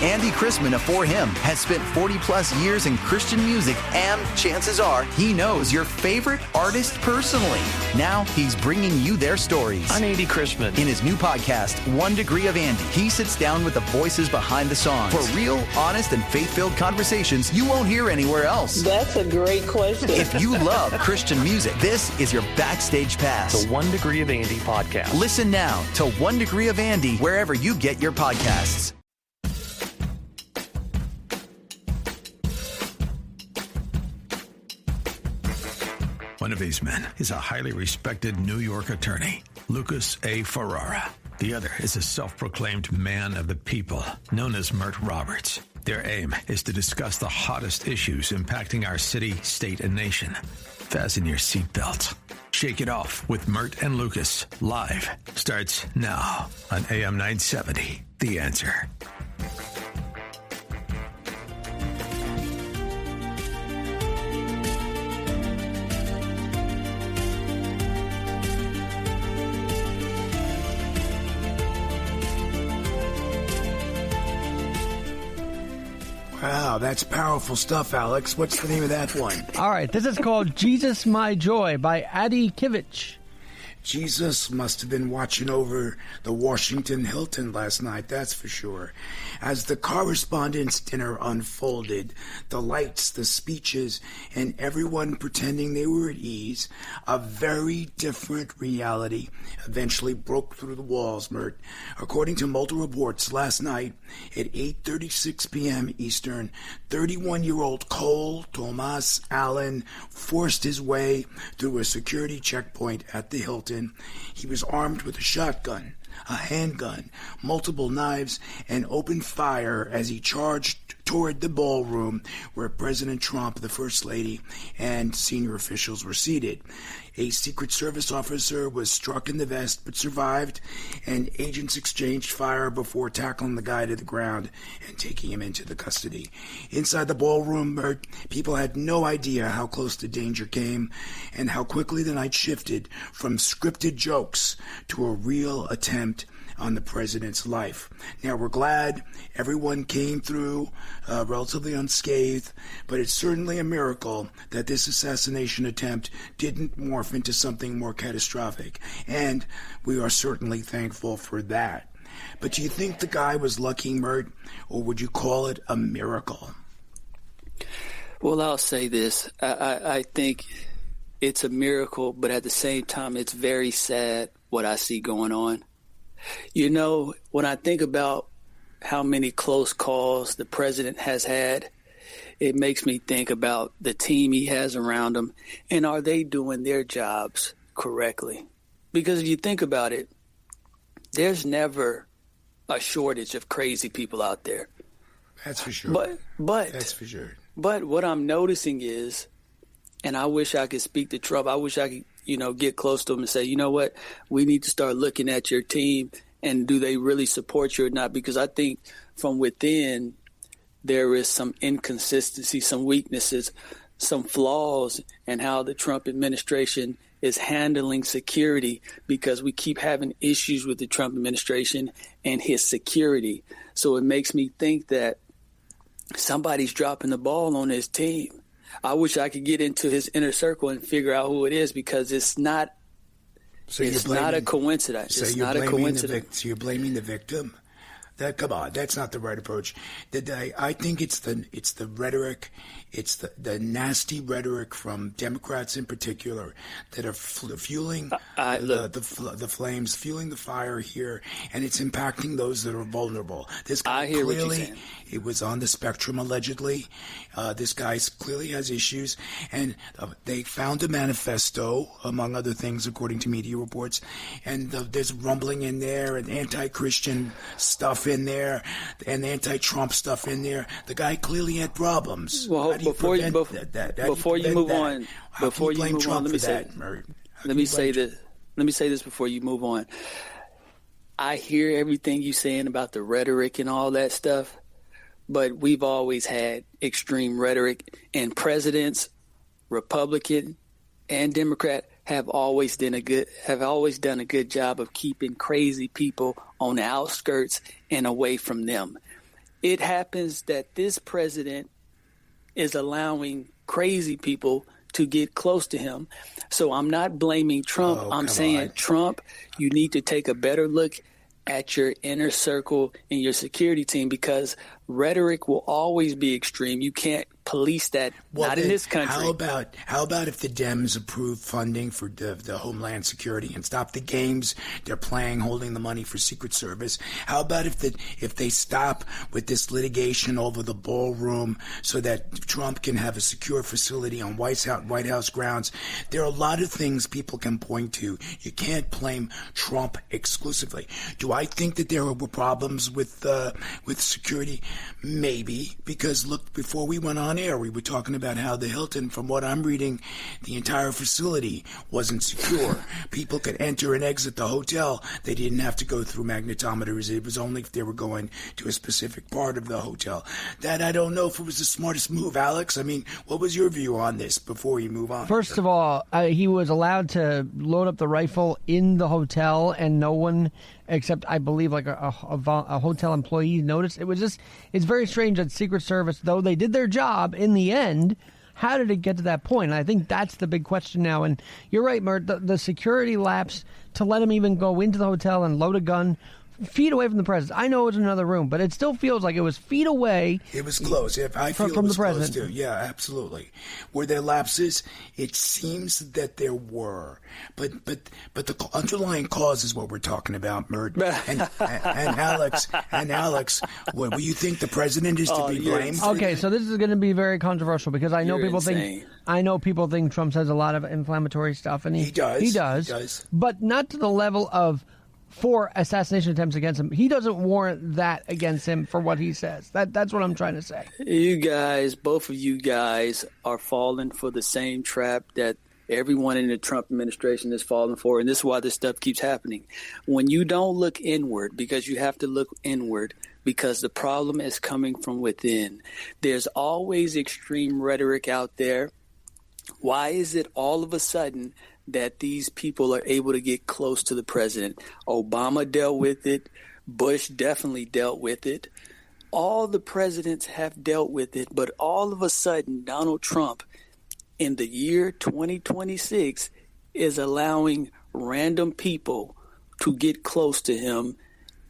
Andy Chrisman of For Him has spent 40-plus years in Christian music, and chances are he knows your favorite artist personally. Now he's bringing you their stories. I'm Andy Chrisman. In his new podcast, 1 Degree of Andy, he sits down with the voices behind the songs for real, honest, and faith-filled conversations you won't hear anywhere else. That's a great question. If you love Christian music, this is your backstage pass. The 1 Degree of Andy podcast. Listen now to 1 Degree of Andy wherever you get your podcasts. One of these men is a highly respected New York attorney, Lucas A. Ferrara. The other is a self-proclaimed man of the people, known as Mert Roberts. Their aim is to discuss the hottest issues impacting our city, state, and nation. Fasten your seatbelts. Shake it off with Mert and Lucas. Live starts now on AM 970. The Answer. Wow, that's powerful stuff, Alex. What's the name of that one? All right, this is called Jesus My Joy by Adi Kivich. Jesus must have been watching over the Washington Hilton last night, that's for sure. As the correspondence dinner unfolded, the lights, the speeches, and everyone pretending they were at ease, a very different reality eventually broke through the walls, Mert. According to multiple reports, last night at 8:36 p.m. Eastern, 31-year-old Cole Thomas Allen forced his way through a security checkpoint at the Hilton. He was armed with a shotgun, a handgun, multiple knives, and opened fire as he charged toward the ballroom where President Trump, the First Lady, and senior officials were seated. A Secret Service officer was struck in the vest but survived, and agents exchanged fire before tackling the guy to the ground and taking him into the custody. Inside the ballroom, people had no idea how close the danger came and how quickly the night shifted from scripted jokes to a real attempt on the president's life. Now, we're glad everyone came through relatively unscathed, but it's certainly a miracle that this assassination attempt didn't morph into something more catastrophic, and we are certainly thankful for that. But do you think the guy was lucky, Mert, or would you call it a miracle? Well, I'll say this. I think it's a miracle, but at the same time, it's very sad what I see going on. You know, when I think about how many close calls the president has had, it makes me think about the team he has around him, and are they doing their jobs correctly? Because if you think about it, there's never a shortage of crazy people out there. That's for sure. But that's for sure. But what I'm noticing is, and I wish I could speak to Trump, I wish I could get close to him and say, you know what, we need to start looking at your team and do they really support you or not? Because I think from within there is some inconsistency, some weaknesses, some flaws in how the Trump administration is handling security, because we keep having issues with the Trump administration and his security. So it makes me think that somebody's dropping the ball on his team. I wish I could get into his inner circle and figure out who it is, because it's not. Not a coincidence. So it's not a coincidence. So you're blaming the victim? Come on, that's not the right approach. I think it's the rhetoric, it's the nasty rhetoric from Democrats in particular that are fueling the flames, fueling the fire here, and it's impacting those that are vulnerable. This guy clearly, it was on the spectrum allegedly. This guy clearly has issues, and they found a manifesto, among other things, according to media reports, and there's rumbling in there and anti-Christian stuff in there and anti-Trump stuff in there. The guy clearly had problems. Well, before you move on, let me say this before you move on. I hear everything you're saying about the rhetoric and all that stuff, but we've always had extreme rhetoric, and presidents, Republican and Democrat, have always done a good job of keeping crazy people on the outskirts and away from them. it happens that this president is allowing crazy people to get close to him. So I'm not blaming Trump. I'm saying, Trump, you need to take a better look at your inner circle and your security team, because rhetoric will always be extreme. You can't police that, not in this country. How about if the Dems approve funding for the Homeland Security and stop the games they're playing, holding the money for Secret Service? How about if they stop with this litigation over the ballroom so that Trump can have a secure facility on White House grounds? There are a lot of things people can point to. You can't blame Trump exclusively. Do I think that there were problems with security? Maybe, because look, before we went on air, we were talking about how the Hilton, from what I'm reading, the entire facility wasn't secure. People could enter and exit the hotel. They didn't have to go through magnetometers. It was only if they were going to a specific part of the hotel. That I don't know if it was the smartest move, Alex. I mean, what was your view on this before you move on? First of all, he was allowed to load up the rifle in the hotel, and no one except, I believe, like a hotel employee noticed. It's very strange that Secret Service, though they did their job in the end, how did it get to that point? And I think that's the big question now. And you're right, Mert, the security lapse to let him even go into the hotel and load a gun feet away from the president. I know it was in another room, but it still feels like it was feet away. It was close. I feel from it was the president. Close too. Yeah, absolutely. Were there lapses? It seems that there were, but the underlying cause is what we're talking about, Mert. And Alex, what you think the president is to be blamed? Okay, so this is going to be very controversial because I know people think Trump says a lot of inflammatory stuff, and he does, but not to the level of 4 assassination attempts against him. He doesn't warrant that against him for what he says. That's what I'm trying to say. You guys, both of you guys, are falling for the same trap that everyone in the Trump administration is falling for, and this is why this stuff keeps happening. When you don't look inward, because you have to look inward, because the problem is coming from within. There's always extreme rhetoric out there. Why is it all of a sudden that these people are able to get close to the president? Obama dealt with it. Bush definitely dealt with it. All the presidents have dealt with it, but all of a sudden, Donald Trump, in the year 2026, is allowing random people to get close to him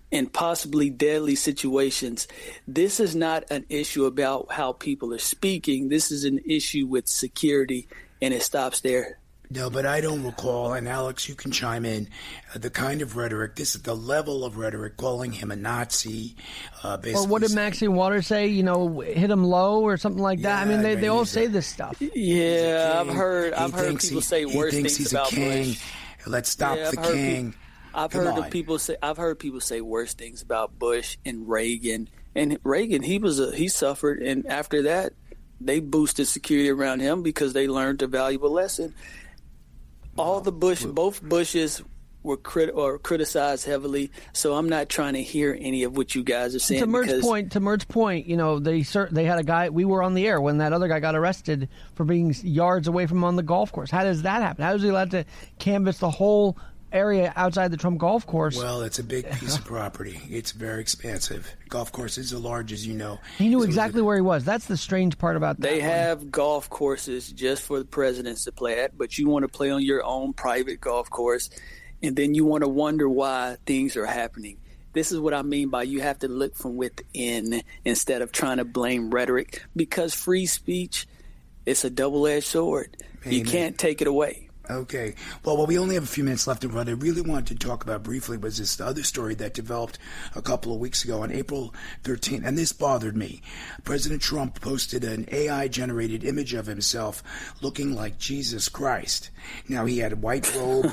in possibly deadly situations. This is not an issue about how people are speaking. This is an issue with security, and it stops there. No, but I don't recall, and Alex, you can chime in, the kind of rhetoric, this is the level of rhetoric, calling him a Nazi. Basically, or what did Maxine Waters say? Hit him low or something like that. Yeah, they all say this stuff. Yeah, I've heard people say worse things about Bush. Let's stop the king. I've heard people say worse things about Bush and Reagan. And Reagan, he suffered, and after that, they boosted security around him because they learned a valuable lesson. Both Bushes were criticized heavily, so I'm not trying to hear any of what you guys are saying. To Mert's point, they had a guy. We were on the air when that other guy got arrested for being yards away from him on the golf course. How does that happen? How is he allowed to canvass the whole area outside the Trump golf course? Well, it's a big piece of property. It's very expansive. Golf courses are large, as you know. He knew exactly where he was. That's the strange part about that. They have golf courses just for the presidents to play at, but you want to play on your own private golf course, and then you want to wonder why things are happening. This is what I mean by you have to look from within instead of trying to blame rhetoric, because free speech, it's a double-edged sword. Amen. You can't take it away. Okay. Well, we only have a few minutes left, and what I really wanted to talk about briefly was this other story that developed a couple of weeks ago on April 13th, and this bothered me. President Trump posted an AI-generated image of himself looking like Jesus Christ. Now, he had a white robe.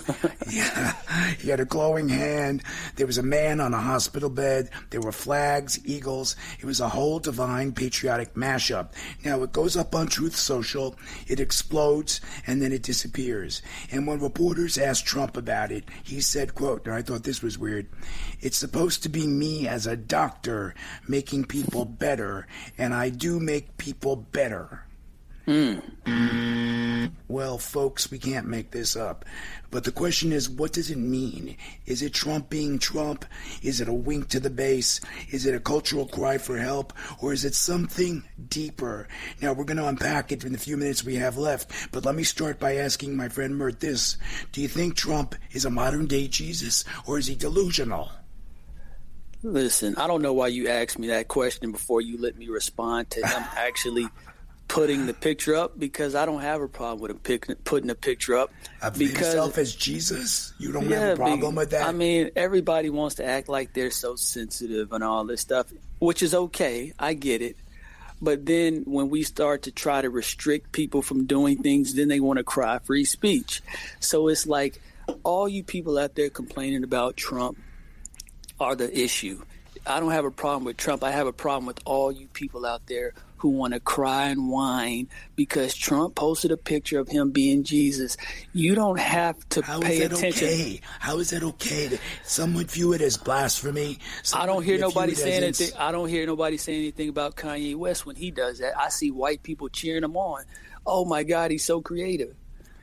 He had a glowing hand. There was a man on a hospital bed. There were flags, eagles. It was a whole divine patriotic mashup. Now, it goes up on Truth Social. It explodes, and then it disappears. And when reporters asked Trump about it, he said, quote, and I thought this was weird, "It's supposed to be me as a doctor making people better, and I do make people better." Well, folks, we can't make this up. But the question is, what does it mean? Is it Trump being Trump? Is it a wink to the base? Is it a cultural cry for help? Or is it something deeper? Now, we're going to unpack it in the few minutes we have left. But let me start by asking my friend Mert this. Do you think Trump is a modern-day Jesus, or is he delusional? Listen, I don't know why you asked me that question before you let me respond to him actually putting the picture up, because I don't have a problem with him putting the picture up. Of himself as Jesus? You don't have a problem with that? I mean, everybody wants to act like they're so sensitive and all this stuff, which is okay. I get it. But then when we start to try to restrict people from doing things, then they want to cry free speech. So it's like all you people out there complaining about Trump are the issue. I don't have a problem with Trump. I have a problem with all you people out there who want to cry and whine because Trump posted a picture of him being Jesus. You don't have to pay attention. Okay? How is that okay? Some would view it as blasphemy. I don't hear nobody saying anything. I don't hear nobody saying anything about Kanye West when he does that. I see white people cheering him on. Oh my God, he's so creative.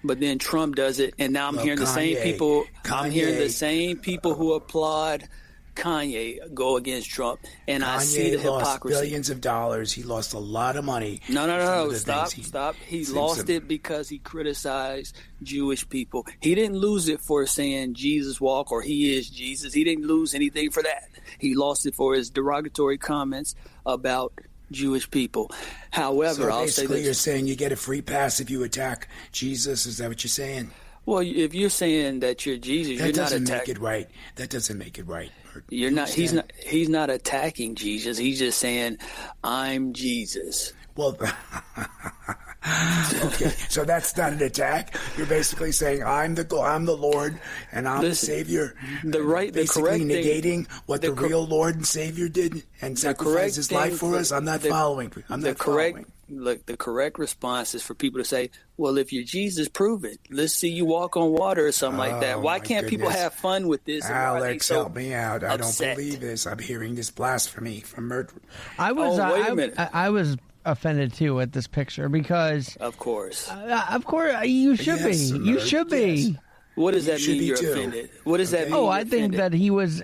But then Trump does it, and now I'm hearing the same people. I'm hearing the same people who applaud Kanye go against Trump, and I see the hypocrisy. Lost billions of dollars. He lost a lot of money. No. Stop. He lost it because he criticized Jewish people. He didn't lose it for saying Jesus walk or he is Jesus. He didn't lose anything for that. He lost it for his derogatory comments about Jewish people. However, so I'll say this. You're saying you get a free pass if you attack Jesus. Is that what you're saying? Well, if you're saying that you're Jesus, you're not attacking. That doesn't make it right. That doesn't make it right. You're not. He's not attacking Jesus. He's just saying, "I'm Jesus." Well, okay. So that's not an attack. You're basically saying, "I'm the Lord and I'm the Savior." Basically negating what the real Lord and Savior did and sacrificed His life for us. I'm not following. Look, the correct response is for people to say, well, if you're Jesus, prove it. Let's see you walk on water or something like that. Why can't people have fun with this? Alex, help me out. I don't believe this. I'm hearing this blasphemy from Mert. I was offended too at this picture because of course you should be. You should be. What does that mean? You're offended. What does that mean? Oh, I think that he was.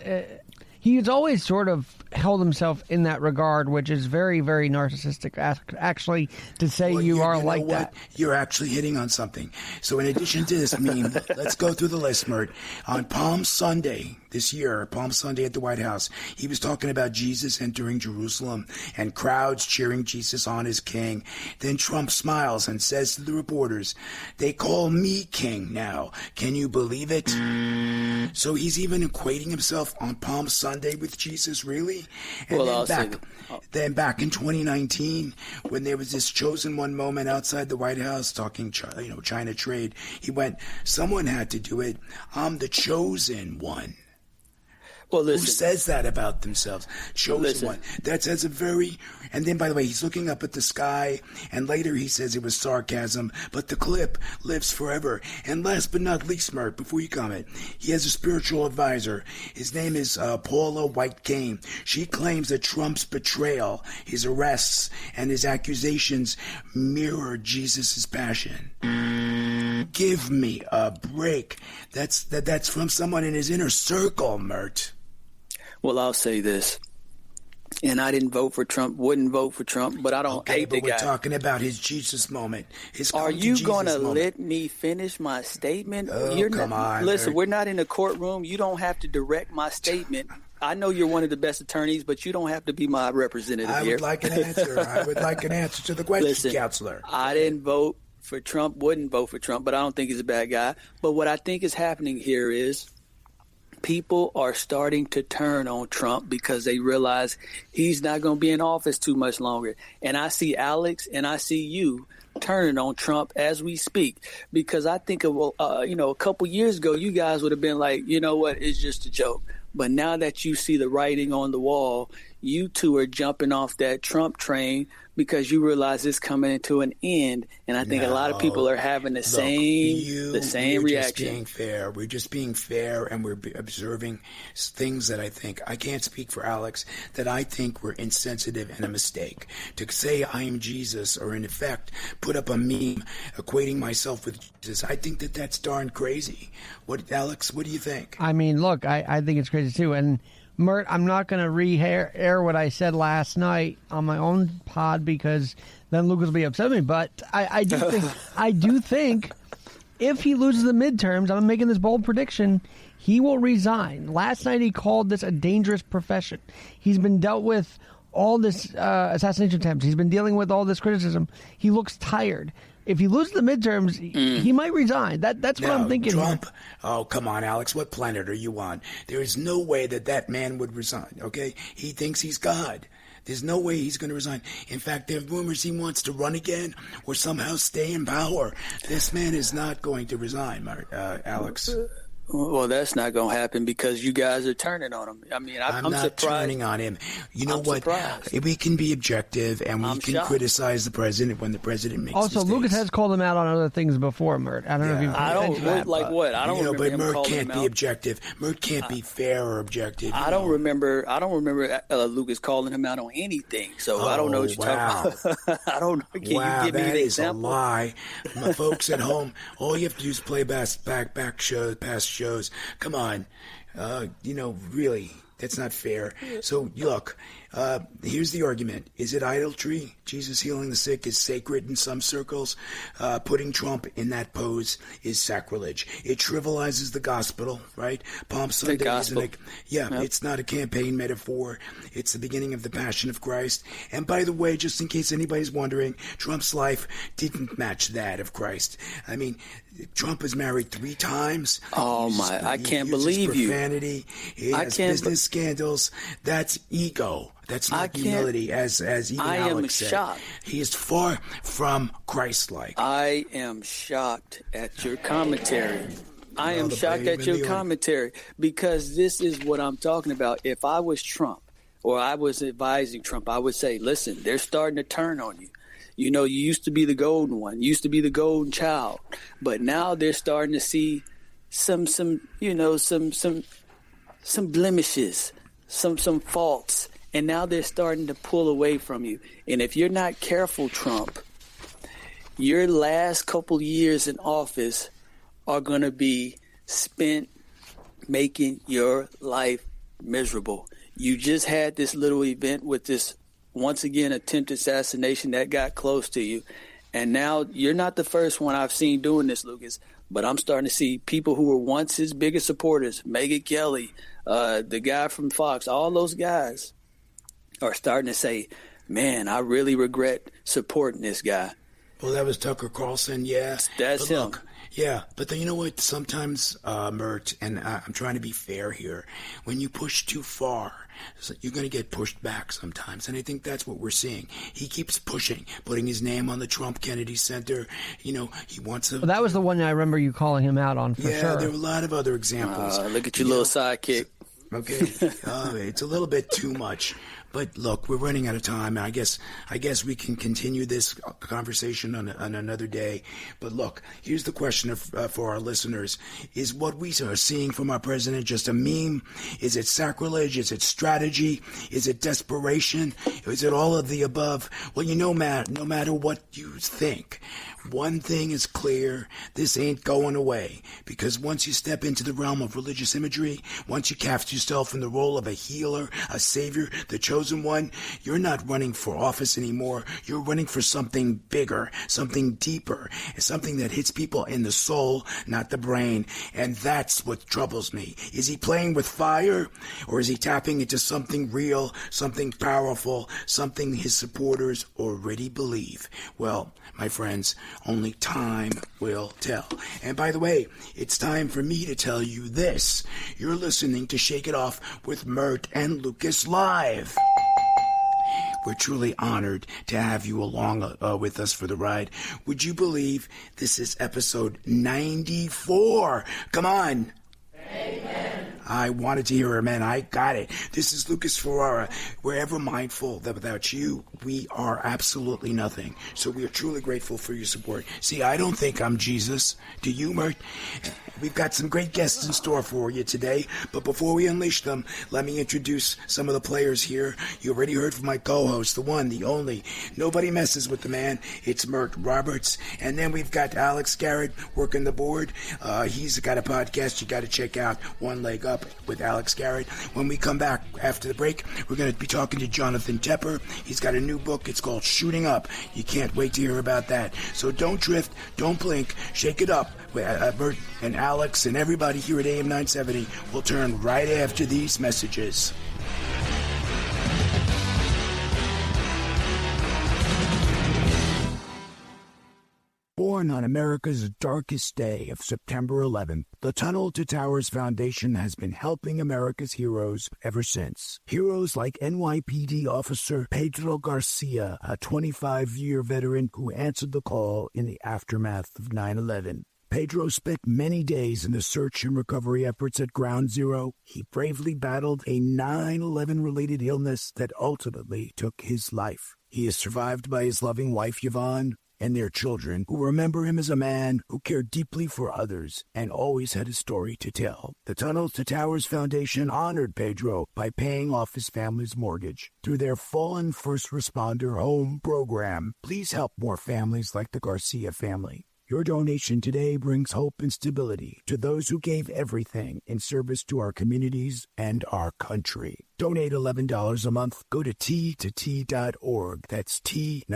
He's always sort of held himself in that regard, which is very, very narcissistic, actually, to say you are like that. You're actually hitting on something. So in addition to this meme, let's go through the list, Mert. On Palm Sunday this year, Palm Sunday at the White House, he was talking about Jesus entering Jerusalem and crowds cheering Jesus on as king. Then Trump smiles and says to the reporters, "They call me king now. Can you believe it?" So he's even equating himself on Palm Sunday with Jesus, really? And then back in 2019, when there was this chosen one moment outside the White House talking, China trade, he went, "Someone had to do it. I'm the chosen one." Well, listen. Who says that about themselves? Chosen one. That says a very... And then, by the way, he's looking up at the sky, and later he says it was sarcasm, but the clip lives forever. And last but not least, Mert, before you comment, he has a spiritual advisor. His name is Paula White-Kane. She claims that Trump's betrayal, his arrests, and his accusations mirror Jesus' passion. Give me a break. That's from someone in his inner circle, Mert. Well, I'll say this, and I didn't vote for Trump, wouldn't vote for Trump, but I don't hate the guy. We're talking about his Jesus moment. Are you going to let me finish my statement? Oh, come on. Listen, we're not in a courtroom. You don't have to direct my statement. I know you're one of the best attorneys, but you don't have to be my representative here. I would like an answer. I would like an answer to the question, Counselor. I didn't vote for Trump, wouldn't vote for Trump, but I don't think he's a bad guy. But what I think is happening here is people are starting to turn on Trump because they realize he's not going to be in office too much longer. And I see Alex and I see you turning on Trump as we speak, because I think a couple years ago, you guys would have been like, you know what, it's just a joke. But now that you see the writing on the wall, you two are jumping off that Trump train because you realize it's coming into an end. And I think a lot of people are having the same reaction. We're just being fair. We're just being fair, and we're observing things that I can't speak for Alex, that I think were insensitive and a mistake. To say I am Jesus, or in effect put up a meme equating myself with Jesus, I think that that's darn crazy. Alex, what do you think? I mean, look, I think it's crazy too. And Mert, I'm not going to re-air what I said last night on my own pod because then Lucas will be upset with me. But I do think if he loses the midterms, I'm making this bold prediction, he will resign. Last night he called this a dangerous profession. He's been dealt with all this assassination attempts. He's been dealing with all this criticism. He looks tired. If he loses the midterms, he might resign. That's what I'm thinking. Trump, oh, come on, Alex. What planet are you on? There is no way that man would resign, okay? He thinks he's God. There's no way he's going to resign. In fact, there are rumors he wants to run again or somehow stay in power. This man is not going to resign, Alex. Well, that's not going to happen because you guys are turning on him. I mean, I'm not surprised. turning on him. You know what? Surprised. We can be objective and we can criticize the president when the president makes mistakes. Also, Lucas has called him out on other things before, Mert. I don't know if you what? I don't remember but him Mert calling can't him be out. objective. Mert can't be fair or objective. I don't remember Lucas calling him out on anything. So I don't know what you're talking about. I don't know. Can you give me an example? That is a lie. My folks at home, all you have to do is play past shows. Come on. Really, that's not fair. So, look, here's the argument. Is it idolatry? Jesus healing the sick is sacred in some circles. Putting Trump in that pose is sacrilege. It trivializes the gospel, right? Palm Sunday isn't it's not a campaign metaphor. It's the beginning of the Passion of Christ. And by the way, just in case anybody's wondering, Trump's life didn't match that of Christ. I mean, Trump was married 3 times. Oh, my. I can't believe you. Profanity. He has business scandals. That's ego. That's not humility, as even Alex said. Shocked. He is far from Christ-like. I am shocked at your commentary. I am shocked at your commentary because this is what I'm talking about. If I was Trump or I was advising Trump, I would say, listen, they're starting to turn on you. You know, you used to be the golden one, you used to be the golden child, but now they're starting to see some blemishes, some faults, and now they're starting to pull away from you. And if you're not careful, Trump, your last couple years in office are going to be spent making your life miserable. You just had this little event with this, once again, attempted assassination that got close to you. And now you're not the first one I've seen doing this, Lucas, but I'm starting to see people who were once his biggest supporters, Megyn Kelly, the guy from Fox, all those guys are starting to say, man, I really regret supporting this guy. Well, that was Tucker Carlson, yeah. That's him. Look, yeah, but you know what? Sometimes, Mert, and I'm trying to be fair here, when you push too far, you're going to get pushed back sometimes. And I think that's what we're seeing. He keeps pushing, putting his name on the Trump Kennedy Center. You know, he wants to... Well, that was the one I remember you calling him out on for sure. Yeah, there were a lot of other examples. Look at your little sidekick. Okay, it's a little bit too much. But look, we're running out of time. I guess we can continue this conversation on another day. But look, here's the question for our listeners. Is what we are seeing from our president just a meme? Is it sacrilege? Is it strategy? Is it desperation? Is it all of the above? Well, no matter what you think, one thing is clear. This ain't going away. Because once you step into the realm of religious imagery, once you cast yourself in the role of a healer, a savior, the chosen one, you're not running for office anymore. You're running for something bigger, something deeper, something that hits people in the soul, not the brain. And that's what troubles me. Is he playing with fire, or is he tapping into something real, something powerful, something his supporters already believe? Well, my friends, only time will tell. And by the way, it's time for me to tell you this. You're listening to Shake It Off with Mert and Lucas live. We're truly honored to have you along with us for the ride. Would you believe this is episode 94? Come on. Amen. I wanted to hear her, man. I got it. This is Lucas Ferrara. We're ever mindful that without you, we are absolutely nothing. So we are truly grateful for your support. See, I don't think I'm Jesus. Do you, Mert? We've got some great guests in store for you today, but before we unleash them, let me introduce some of the players here. You already heard from my co-host, the one, the only. Nobody messes with the man. It's Mert Roberts. And then we've got Alex Garrett working the board. He's got a podcast you got to check out, One Leg Up with Alex Garrett. When we come back after the break, we're going to be talking to Jonathan Tepper. He's got a new book. It's called Shooting Up. You can't wait to hear about that. So don't drift, don't blink, shake it up. Bert and Alex and everybody here at AM 970 will turn right after these messages. Born on America's darkest day of September 11th, the Tunnel to Towers Foundation has been helping America's heroes ever since. Heroes like NYPD officer Pedro Garcia, a 25-year veteran who answered the call in the aftermath of 9/11. Pedro spent many days in the search and recovery efforts at Ground Zero. He bravely battled a 9/11-related illness that ultimately took his life. He is survived by his loving wife, Yvonne, and their children, who remember him as a man who cared deeply for others and always had a story to tell. The Tunnel to Towers Foundation honored Pedro by paying off his family's mortgage through their Fallen First Responder Home program. Please help more families like the Garcia family. Your donation today brings hope and stability to those who gave everything in service to our communities and our country. Donate $11 a month. Go to T2T.org. That's T2T.org.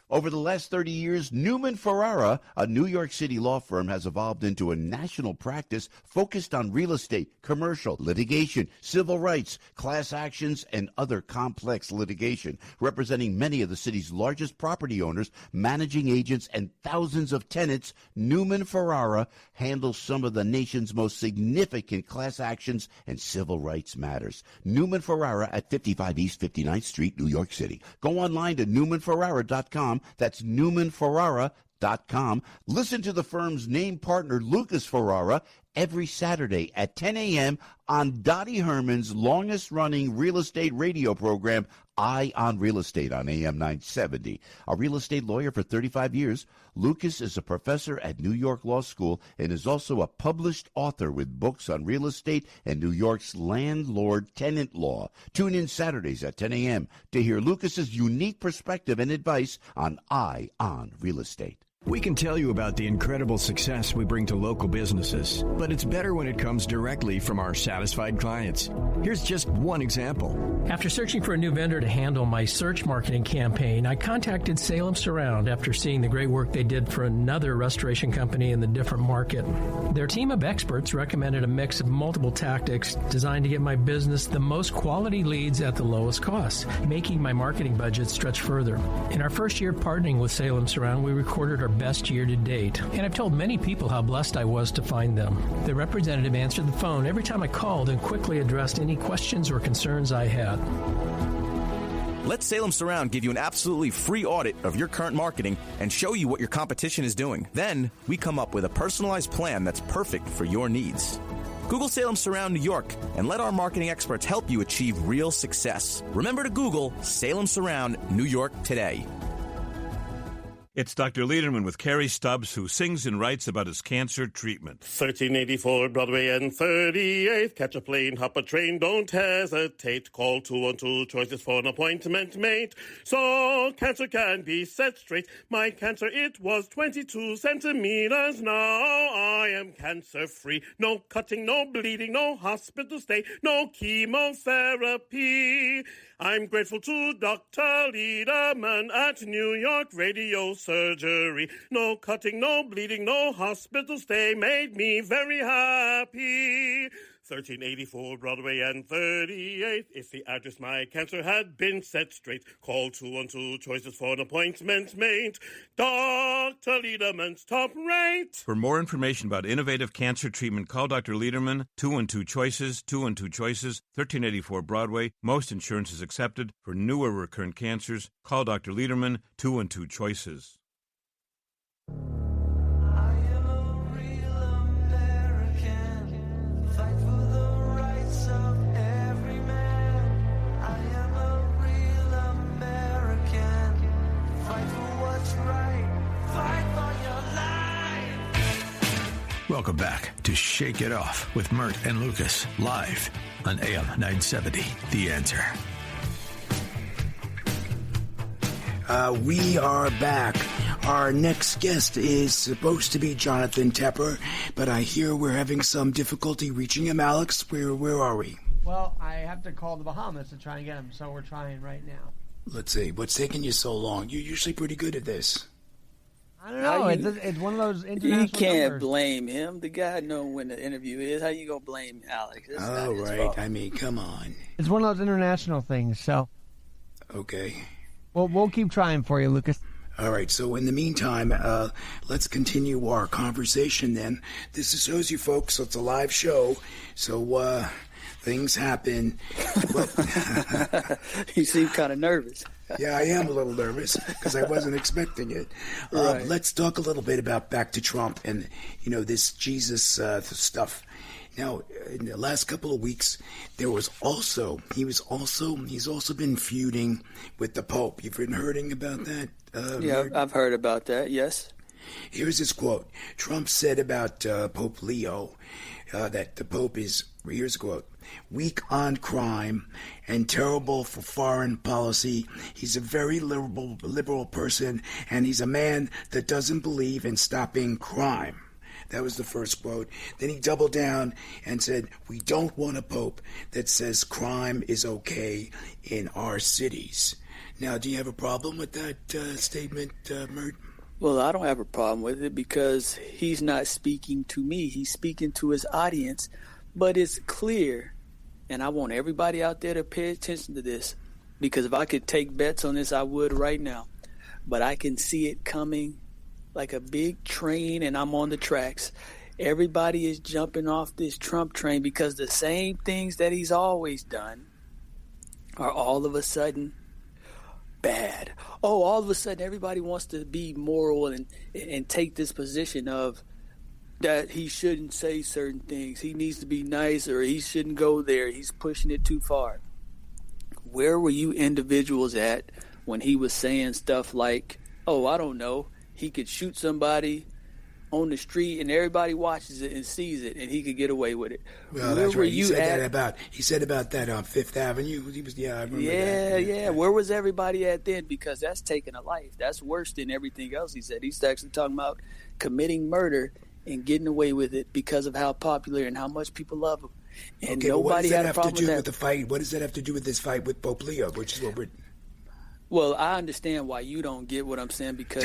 Over the last 30 years, Newman Ferrara, a New York City law firm, has evolved into a national practice focused on real estate, commercial, litigation, civil rights, class actions, and other complex litigation, representing many of the city's largest property owners, managing agents, and thousands of tenants. Newman Ferrara handles some of the nation's most significant class actions and civil rights matters. Newman Ferrara at 55 East 59th Street, New York City. Go online to newmanferrara.com. That's newmanferrara.com. Listen to the firm's name partner, Lucas Ferrara, every Saturday at 10 a.m. on Dottie Herman's longest-running real estate radio program, Eye on Real Estate on AM 970. A real estate lawyer for 35 years, Lucas is a professor at New York Law School and is also a published author with books on real estate and New York's landlord-tenant law. Tune in Saturdays at 10 a.m. to hear Lucas's unique perspective and advice on Eye on Real Estate. We can tell you about the incredible success we bring to local businesses, but it's better when it comes directly from our satisfied clients. Here's just one example. After searching for a new vendor to handle my search marketing campaign, I contacted Salem Surround after seeing the great work they did for another restoration company in the different market. Their team of experts recommended a mix of multiple tactics designed to get my business the most quality leads at the lowest cost, making my marketing budget stretch further. In our first year partnering with Salem Surround, we recorded our best year to date, and I've told many people how blessed I was to find them. The representative answered the phone every time I called and quickly addressed any questions or concerns I had. Let Salem Surround give you an absolutely free audit of your current marketing and show you what your competition is doing. Then, we come up with a personalized plan that's perfect for your needs. Google Salem Surround New York and let our marketing experts help you achieve real success. Remember to Google Salem Surround New York today. It's Dr. Lederman with Carrie Stubbs, who sings and writes about his cancer treatment. 1384 Broadway and 38th. Catch a plane, hop a train, don't hesitate. Call 212 choices for an appointment made. So cancer can be set straight. My cancer, it was 22 centimeters. Now I am cancer-free. No cutting, no bleeding, no hospital stay, no chemotherapy. I'm grateful to Dr. Lederman at New York Radio Surgery. No cutting, no bleeding, no hospital stay made me very happy. 1384 Broadway and 38th. If the address my cancer had been set straight, call 212 choices for an appointment made. Dr. Lederman's top rate. For more information about innovative cancer treatment, call Dr. Lederman, 212 choices, 212 choices, 1384 Broadway. Most insurance is accepted. For newer recurrent cancers, call Dr. Lederman, 212 choices. Welcome back to Shake It Off with Mert and Lucas, live on AM 970, The Answer. We are back. Our next guest is supposed to be Jonathan Tepper, but I hear we're having some difficulty reaching him. Alex, where are we? Well, I have to call the Bahamas to try and get him, so we're trying right now. Let's see. What's taking you so long? You're usually pretty good at this. I don't know. It's one of those international You can't numbers. blame him. The guy know when the interview is. How you going to blame Alex? It's not his right. fault. I mean, come on. It's one of those international things, so. Okay. Well, we'll keep trying for you, Lucas. All right, so in the meantime, let's continue our conversation then. This shows you folks, so it's a live show, so things happen. You seem kind of nervous. Yeah, I am a little nervous because I wasn't expecting it. Right. Let's talk a little bit about back to Trump and, this Jesus stuff. Now, in the last couple of weeks, he's also been feuding with the Pope. You've been hearing about that? Yeah, I've heard about that, yes. Here's his quote. Trump said about Pope Leo that the Pope is, here's a quote, weak on crime and terrible for foreign policy. He's a very liberal person, and he's a man that doesn't believe in stopping crime. That was the first quote. Then he doubled down and said, we don't want a pope that says crime is okay in our cities. Now, do you have a problem with that statement, Mert? Well, I don't have a problem with it because he's not speaking to me. He's speaking to his audience. But it's clear, and I want everybody out there to pay attention to this, because if I could take bets on this, I would right now. But I can see it coming like a big train, and I'm on the tracks. Everybody is jumping off this Trump train because the same things that he's always done are all of a sudden bad. Oh, all of a sudden everybody wants to be moral and take this position of that he shouldn't say certain things. He needs to be nice, or he shouldn't go there. He's pushing it too far. Where were you individuals at when he was saying stuff like, oh, I don't know, he could shoot somebody on the street and everybody watches it and sees it and he could get away with it? Well, Where that's were right. you He said about that on Fifth Avenue. I remember that. Yeah. Where was everybody at then? Because that's taking a life. That's worse than everything else he said. He's actually talking about committing murder and getting away with it because of how popular and how much people love him. And nobody had a problem with that. With the fight? What does that have to do with this fight with Pope Leo, which is what we're... Well, I understand why you don't get what I'm saying, because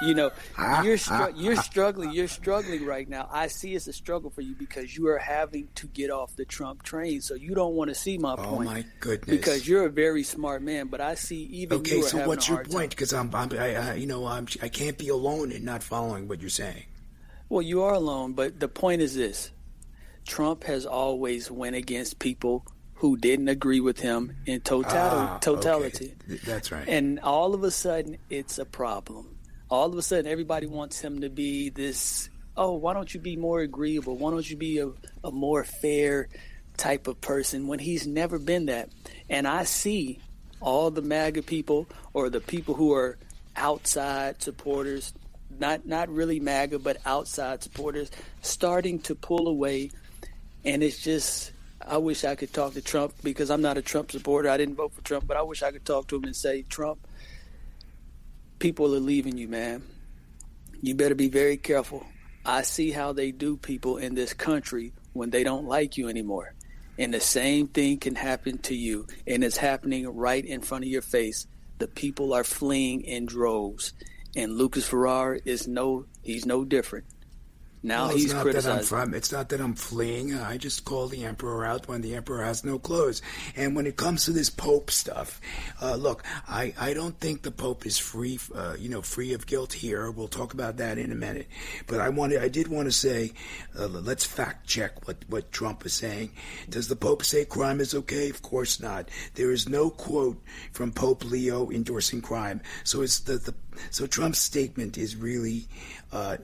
you're struggling right now. I see it's a struggle for you because you are having to get off the Trump train, so you don't want to see my point. Oh my goodness! Because you're a very smart man, but I see even you are having a hard time. Okay, so what's your point? Because I can't be alone in not following what you're saying. Well, you are alone, but the point is this: Trump has always went against people who didn't agree with him in totality. Okay. That's right. And all of a sudden, it's a problem. All of a sudden, everybody wants him to be this, oh, why don't you be more agreeable? Why don't you be a more fair type of person, when he's never been that? And I see all the MAGA people, or the people who are outside supporters, not really MAGA, but outside supporters, starting to pull away. And it's just... I wish I could talk to Trump, because I'm not a Trump supporter. I didn't vote for Trump, but I wish I could talk to him and say, Trump, people are leaving you, man. You better be very careful. I see how they do people in this country when they don't like you anymore. And the same thing can happen to you. And it's happening right in front of your face. The people are fleeing in droves. And Lucas Ferrara he's no different. Now he's criticizing. It's not that I'm fleeing. I just call the emperor out when the emperor has no clothes. And when it comes to this Pope stuff, look, I don't think the Pope is free of guilt here. We'll talk about that in a minute. But I did want to say, let's fact check what Trump is saying. Does the Pope say crime is okay? Of course not. There is no quote from Pope Leo endorsing crime. So so Trump's statement is really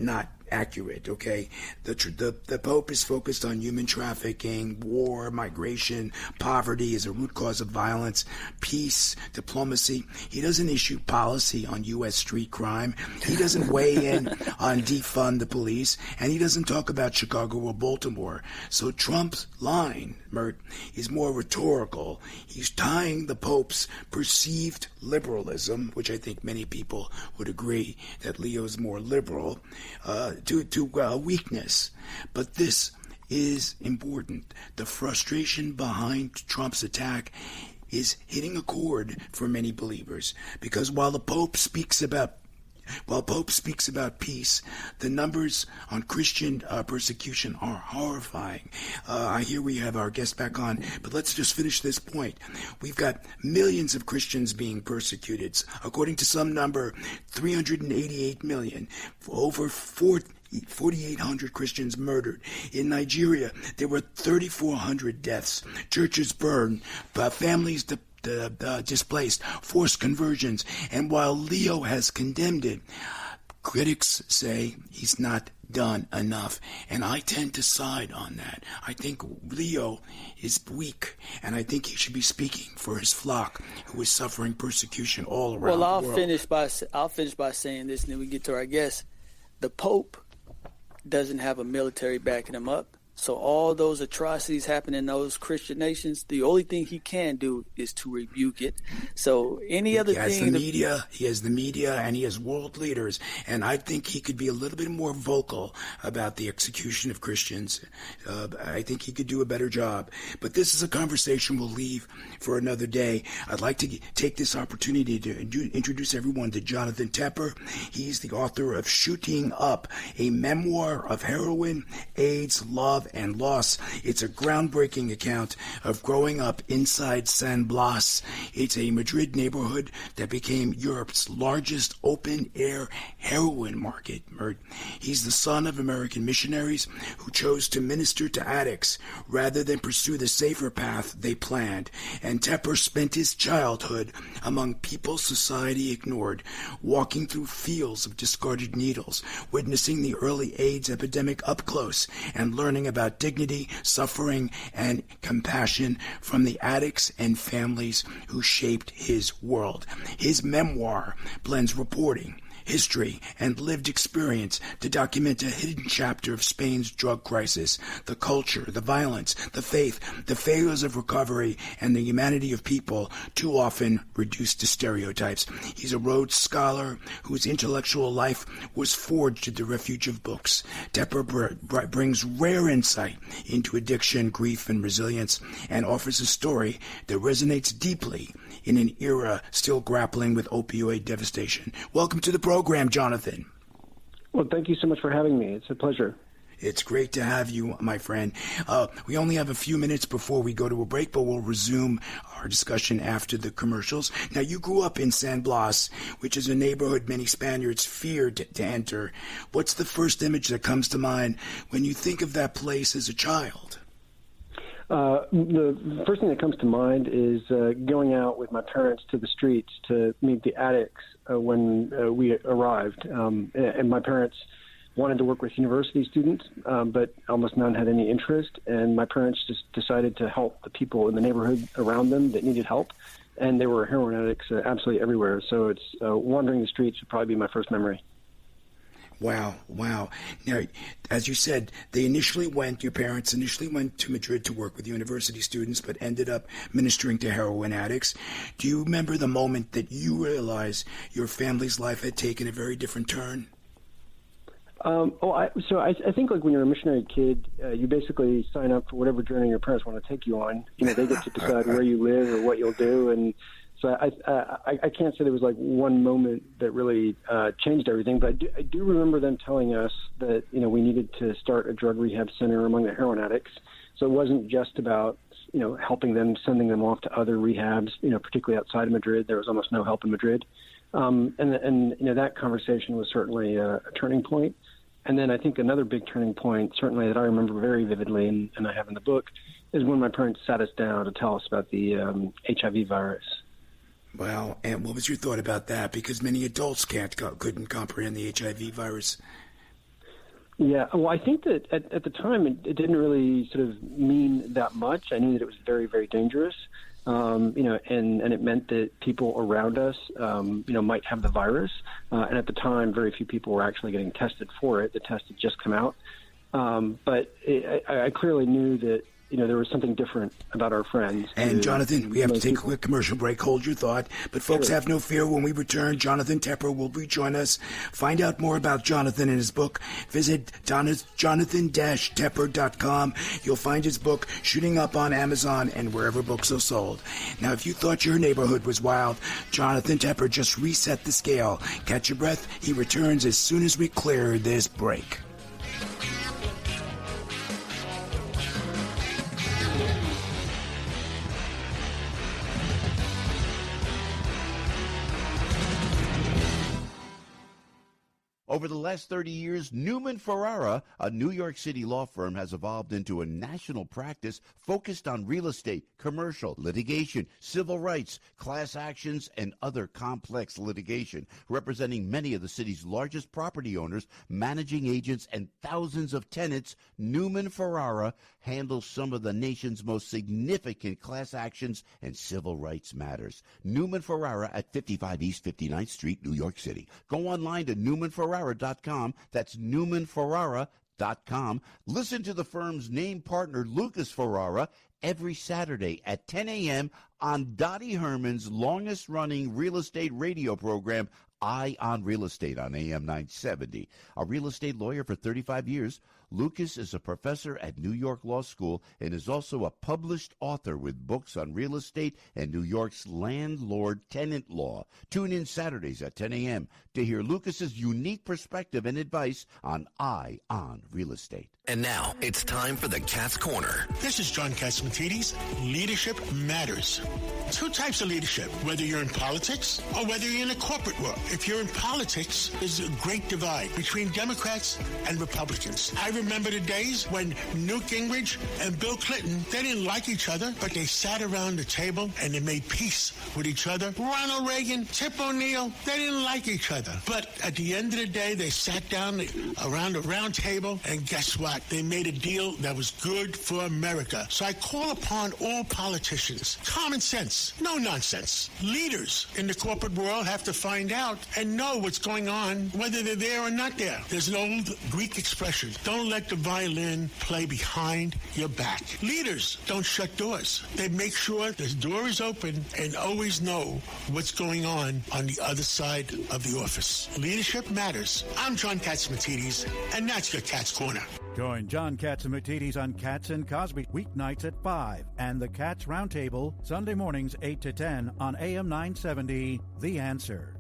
not accurate, okay? The Pope is focused on human trafficking, war, migration, poverty as a root cause of violence, peace, diplomacy. He doesn't issue policy on U.S. street crime. He doesn't weigh in on defund the police, and he doesn't talk about Chicago or Baltimore. So Trump's line, Mert, is more rhetorical. He's tying the Pope's perceived liberalism, which I think many people would agree that Leo's more liberal, to weakness. But this is important. The frustration behind Trump's attack is hitting a chord for many believers, because while Pope speaks about peace, the numbers on Christian persecution are horrifying. I hear we have our guest back on, but let's just finish this point. We've got millions of Christians being persecuted. According to some number, 388 million, over 4,800 Christians murdered. In Nigeria, there were 3,400 deaths. Churches burned, families displaced, forced conversions. And while Leo has condemned it, critics say he's not done enough. And I tend to side on that. I think Leo is weak, and I think he should be speaking for his flock who is suffering persecution all around the world. I'll finish by saying this, and then we get to our guest. The Pope doesn't have a military backing him up. So all those atrocities happen in those Christian nations, the only thing he can do is to rebuke it. So any other thing... He has the media, and he has world leaders. And I think he could be a little bit more vocal about the execution of Christians. I think he could do a better job. But this is a conversation we'll leave for another day. I'd like to take this opportunity to introduce everyone to Jonathan Tepper. He's the author of Shooting Up, a memoir of heroin, AIDS, love, and loss. It's a groundbreaking account of growing up inside San Blas. It's a Madrid neighborhood that became Europe's largest open-air heroin market. He's the son of American missionaries who chose to minister to addicts rather than pursue the safer path they planned. And Tepper spent his childhood among people society ignored, walking through fields of discarded needles, witnessing the early AIDS epidemic up close, and learning about dignity, suffering, and compassion from the addicts and families who shaped his world. His memoir blends reporting, history, and lived experience to document a hidden chapter of Spain's drug crisis, the culture, the violence, the faith, the failures of recovery, and the humanity of people too often reduced to stereotypes. He's a Rhodes Scholar whose intellectual life was forged at the refuge of books. Tepper brings rare insight into addiction, grief, and resilience, and offers a story that resonates deeply in an era still grappling with opioid devastation. Welcome to the program, Jonathan. Well, thank you so much for having me. It's a pleasure. It's great to have you, my friend. We only have a few minutes before we go to a break, but we'll resume our discussion after the commercials. Now, you grew up in San Blas, which is a neighborhood many Spaniards feared to enter. What's the first image that comes to mind when you think of that place as a child? The first thing that comes to mind is going out with my parents to the streets to meet the addicts when we arrived. And my parents wanted to work with university students, but almost none had any interest. And my parents just decided to help the people in the neighborhood around them that needed help. And there were heroin addicts absolutely everywhere. So it's wandering the streets would probably be my first memory. Wow. Now, as you said, your parents initially went to Madrid to work with university students, but ended up ministering to heroin addicts. Do you remember the moment that you realized your family's life had taken a very different turn? I think like when you're a missionary kid, you basically sign up for whatever journey your parents want to take you on. You know, they get to decide where you live or what you'll do, and so I can't say there was like one moment that really changed everything, but I do remember them telling us that, you know, we needed to start a drug rehab center among the heroin addicts. So it wasn't just about, you know, helping them, sending them off to other rehabs, you know, particularly outside of Madrid. There was almost no help in Madrid. And you know, that conversation was certainly a turning point. And then I think another big turning point, certainly that I remember very vividly, and I have in the book, is when my parents sat us down to tell us about the HIV virus. Wow. And what was your thought about that? Because many adults couldn't comprehend the HIV virus. Yeah, well, I think that at the time it didn't really sort of mean that much. I knew that it was very, very dangerous, and it meant that people around us, might have the virus. And at the time, very few people were actually getting tested for it. The test had just come out. But I clearly knew that, there was something different about our friends. And Jonathan, we have to take a quick commercial break. Hold your thought. But folks, have no fear. When we return, Jonathan Tepper will rejoin us. Find out more about Jonathan and his book. Visit jonathan-tepper.com. You'll find his book shooting up on Amazon and wherever books are sold. Now, if you thought your neighborhood was wild, Jonathan Tepper just reset the scale. Catch your breath. He returns as soon as we clear this break. Over the last 30 years, Newman Ferrara, a New York City law firm, has evolved into a national practice focused on real estate, commercial, litigation, civil rights, class actions, and other complex litigation, representing many of the city's largest property owners, managing agents, and thousands of tenants. Newman Ferrara handles some of the nation's most significant class actions and civil rights matters. Newman Ferrara at 55 East 59th Street, New York City. Go online to newmanferrara.com. That's newmanferrara.com. Listen to the firm's name partner, Lucas Ferrara, every Saturday at 10 a.m. on Dottie Herman's longest-running real estate radio program, Eye on Real Estate, on AM 970. A real estate lawyer for 35 years, Lucas is a professor at New York Law School and is also a published author with books on real estate and New York's landlord-tenant law. Tune in Saturdays at 10 a.m. to hear Lucas's unique perspective and advice on Eye on Real Estate. And now it's time for the Cat's Corner. This is John Katsimatidis. Leadership matters. Two types of leadership, whether you're in politics or whether you're in the corporate world. If you're in politics, there's a great divide between Democrats and Republicans. I remember the days when Newt Gingrich and Bill Clinton, they didn't like each other, but they sat around the table and they made peace with each other. Ronald Reagan, Tip O'Neill, they didn't like each other. But at the end of the day, they sat down around a round table, and guess what? They made a deal that was good for America. So I call upon all politicians, common sense, no nonsense. Leaders in the corporate world have to find out and know what's going on, whether they're there or not there. There's an old Greek expression, don't let the violin play behind your back. Leaders don't shut doors. They make sure the door is open and always know what's going on the other side of the office. Leadership matters. I'm John Katsimatidis, and that's your Cat's Corner. Join John Katsimatidis on Cats and Cosby weeknights at 5 and the Cats Roundtable Sunday mornings 8 to 10 on AM 970, The Answer.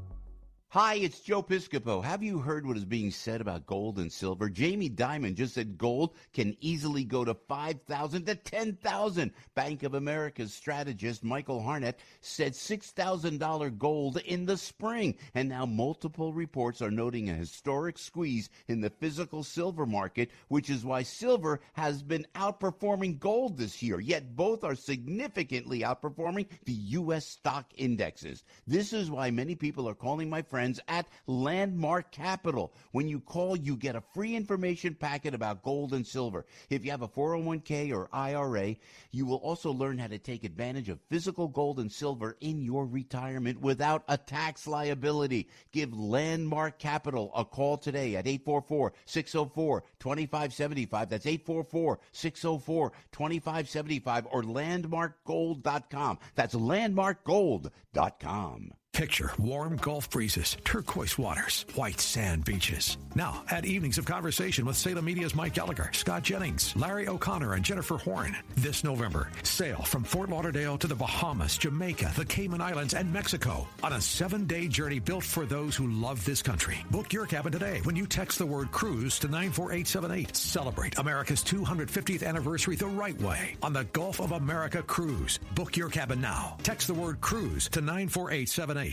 Hi, it's Joe Piscopo. Have you heard what is being said about gold and silver? Jamie Dimon just said gold can easily go to $5,000 to $10,000. Bank of America's strategist Michael Harnett said $6,000 gold in the spring. And now multiple reports are noting a historic squeeze in the physical silver market, which is why silver has been outperforming gold this year. Yet both are significantly outperforming the U.S. stock indexes. This is why many people are calling my friends at Landmark Capital. When you call, you get a free information packet about gold and silver. If you have a 401k or IRA, you will also learn how to take advantage of physical gold and silver in your retirement without a tax liability. Give Landmark Capital a call today at 844-604-2575. That's 844-604-2575 or landmarkgold.com. That's landmarkgold.com. Picture warm Gulf breezes, turquoise waters, white sand beaches. Now, add evenings of conversation with Salem Media's Mike Gallagher, Scott Jennings, Larry O'Connor, and Jennifer Horn. This November, sail from Fort Lauderdale to the Bahamas, Jamaica, the Cayman Islands, and Mexico on a 7-day journey built for those who love this country. Book your cabin today when you text the word cruise to 94878. Celebrate America's 250th anniversary the right way on the Gulf of America Cruise. Book your cabin now. Text the word cruise to 94878.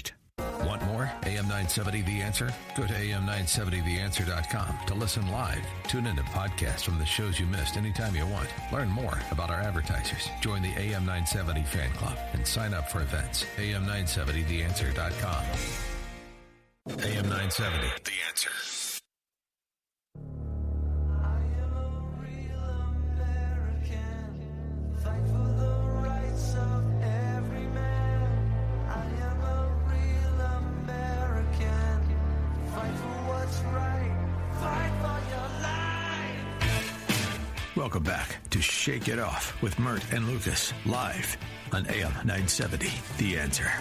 Want more AM 970 The Answer? Go to am970theanswer.com to listen live. Tune in to podcasts from the shows you missed anytime you want. Learn more about our advertisers. Join the AM 970 fan club and sign up for events. am970theanswer.com. AM 970 The Answer. Welcome back to Shake It Off with Mert and Lucas, live on AM 970, The Answer.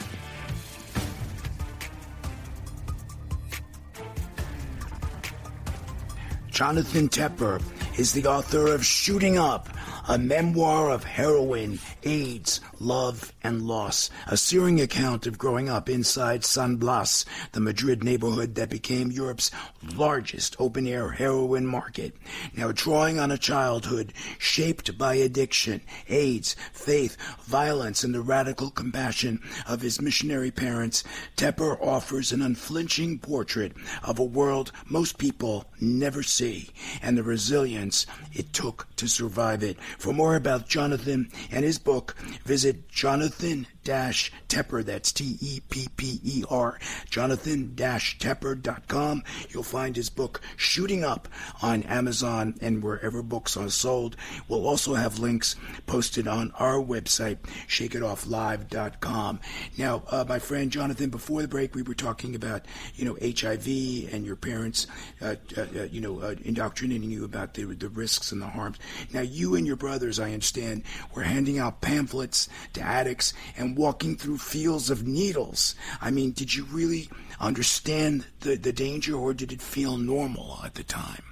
Jonathan Tepper is the author of Shooting Up, a memoir of heroin, AIDS, love, and loss, a searing account of growing up inside San Blas, the Madrid neighborhood that became Europe's largest open-air heroin market. Now, drawing on a childhood shaped by addiction, AIDS, faith, violence, and the radical compassion of his missionary parents, Tepper offers an unflinching portrait of a world most people never see, and the resilience it took to survive it. For more about Jonathan and his book, visit Jonathan-Tepper, that's Tepper, Jonathan-Tepper.com. You'll find his book, Shooting Up, on Amazon and wherever books are sold. We'll also have links posted on our website, shakeitofflive.com. Now, my friend Jonathan, before the break, we were talking about, HIV and your parents, indoctrinating you about the risks and the harms. Now, you and your brothers, I understand, were handing out pamphlets to addicts and walking through fields of needles. I mean, did you really understand the danger, or did it feel normal at the time?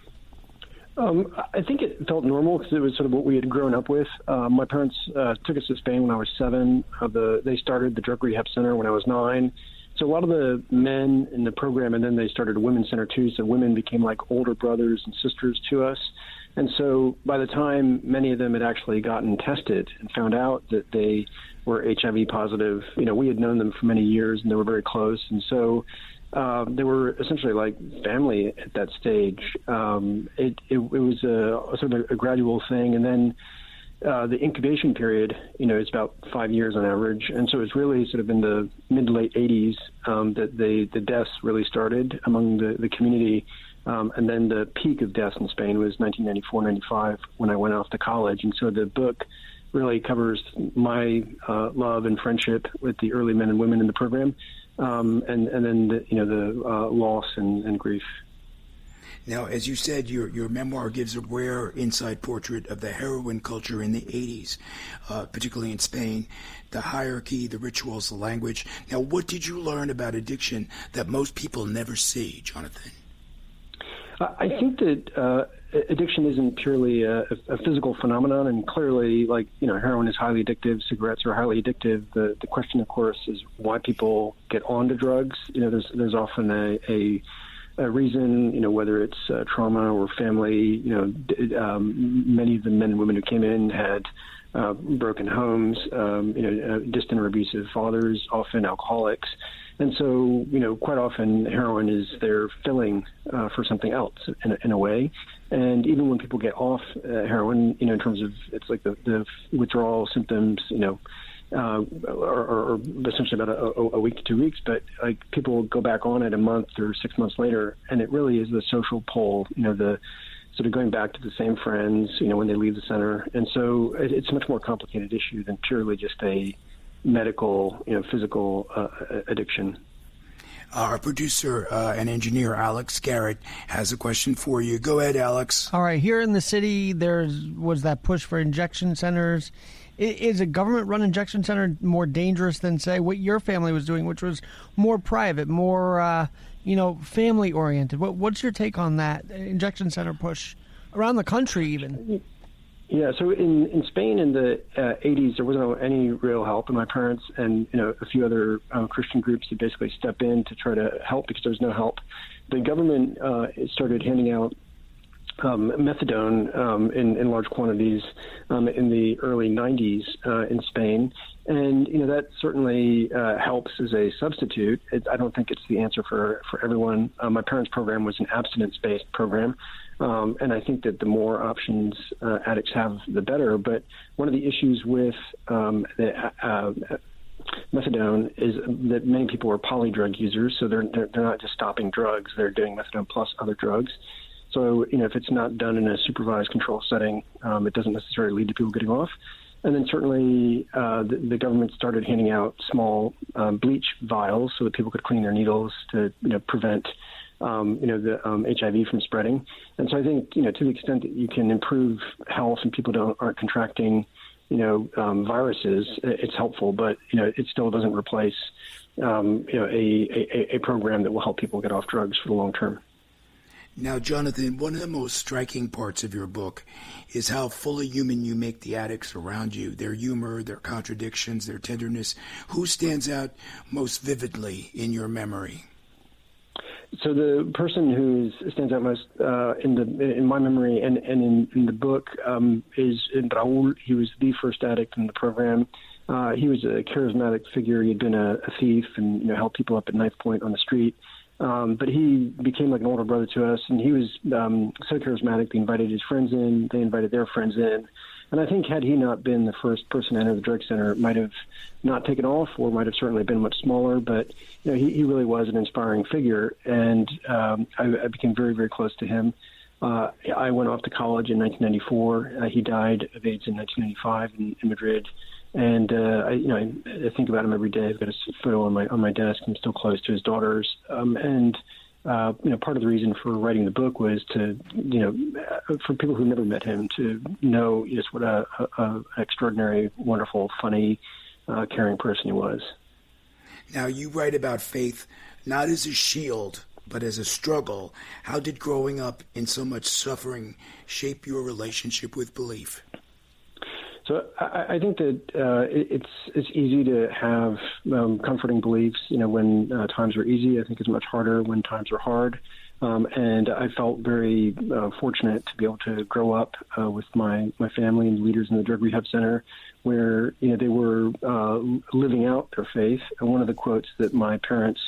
I think it felt normal because it was sort of what we had grown up with. My parents took us to Spain when I was 7. They started the drug rehab center when I was 9. So a lot of the men in the program, and then they started a women's center too, so women became like older brothers and sisters to us. And so by the time many of them had actually gotten tested and found out that they were HIV positive, we had known them for many years and they were very close. And so they were essentially like family at that stage. It was a sort of a gradual thing. And then the incubation period, is about 5 years on average. And so it's really sort of in the mid to late 80s that the deaths really started among the community. And then the peak of deaths in Spain was 1994, 95 when I went off to college. And so the book really covers my love and friendship with the early men and women in the program, and then the loss and grief. Now, as you said, your memoir gives a rare inside portrait of the heroin culture in the 80s, particularly in Spain, the hierarchy, the rituals, the language. Now, what did you learn about addiction that most people never see, Jonathan? I think that addiction isn't purely a physical phenomenon, and clearly, heroin is highly addictive, cigarettes are highly addictive. The question, of course, is why people get onto drugs. There's often a reason, whether it's trauma or family. Many of the men and women who came in had broken homes, distant or abusive fathers, often alcoholics. And so, quite often heroin is their filling for something else in a way. And even when people get off heroin, in terms of it's like the withdrawal symptoms, are essentially about a week to 2 weeks. But like people go back on it a month or 6 months later, and it really is the social pull, the sort of going back to the same friends, when they leave the center. And so it's a much more complicated issue than purely just a medical, physical addiction. Our producer and engineer, Alex Garrett, has a question for you. Go ahead, Alex. All right. Here in the city, there was that push for injection centers. Is a government-run injection center more dangerous than, say, what your family was doing, which was more private, more, family-oriented? What's your take on that injection center push around the country even? Yeah, so in Spain in the 80s, there wasn't any real help, and my parents and a few other Christian groups had basically step in to try to help because there was no help. The government started handing out methadone in large quantities in the early 90s in Spain, and that certainly helps as a substitute. I don't think it's the answer for everyone. My parents' program was an abstinence-based program. And I think that the more options addicts have, the better. But one of the issues with the methadone is that many people are polydrug users, so they're not just stopping drugs; they're doing methadone plus other drugs. So if it's not done in a supervised control setting, it doesn't necessarily lead to people getting off. And then certainly the government started handing out small bleach vials so that people could clean their needles to prevent the HIV from spreading. And so I think, to the extent that you can improve health and people aren't contracting, viruses, it's helpful, but, it still doesn't replace, a program that will help people get off drugs for the long term. Now, Jonathan, one of the most striking parts of your book is how fully human you make the addicts around you, their humor, their contradictions, their tenderness. Who stands out most vividly in your memory? So the person who stands out most in my memory and in the book is Raul. He was the first addict in the program. He was a charismatic figure. He had been a thief and held people up at knife point on the street. But he became like an older brother to us, and he was so charismatic. He invited his friends in. They invited their friends in. And I think had he not been the first person to enter the drug center, it might have not taken off, or might have certainly been much smaller. But he really was an inspiring figure, and I became very, very close to him. I went off to college in 1994. He died of AIDS in 1995 in Madrid. And I think about him every day. I've got his photo on my desk. I'm still close to his daughters. Part of the reason for writing the book was to, for people who never met him, to know just what a extraordinary, wonderful, funny, caring person he was. Now, you write about faith not as a shield, but as a struggle. How did growing up in so much suffering shape your relationship with belief? So I think that it's easy to have comforting beliefs, when times are easy. I think it's much harder when times are hard. And I felt very fortunate to be able to grow up with my family and leaders in the drug rehab center, where they were living out their faith. And one of the quotes that my parents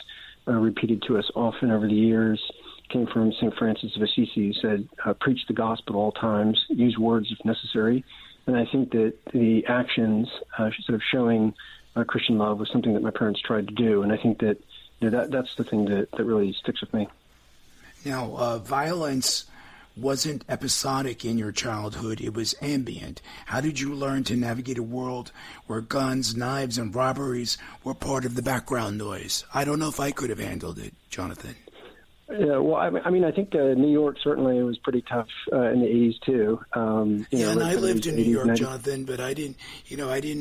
repeated to us often over the years came from St. Francis of Assisi, who said, "Preach the gospel at all times, use words if necessary." And I think that the actions, sort of showing Christian love, was something that my parents tried to do. And I think that that's the thing that really sticks with me. Now, violence wasn't episodic in your childhood. It was ambient. How did you learn to navigate a world where guns, knives, and robberies were part of the background noise? I don't know if I could have handled it, Jonathan. Yeah, well, I mean, I think New York certainly was pretty tough in the 80s too. And I lived in New York, 90s. Jonathan, but I didn't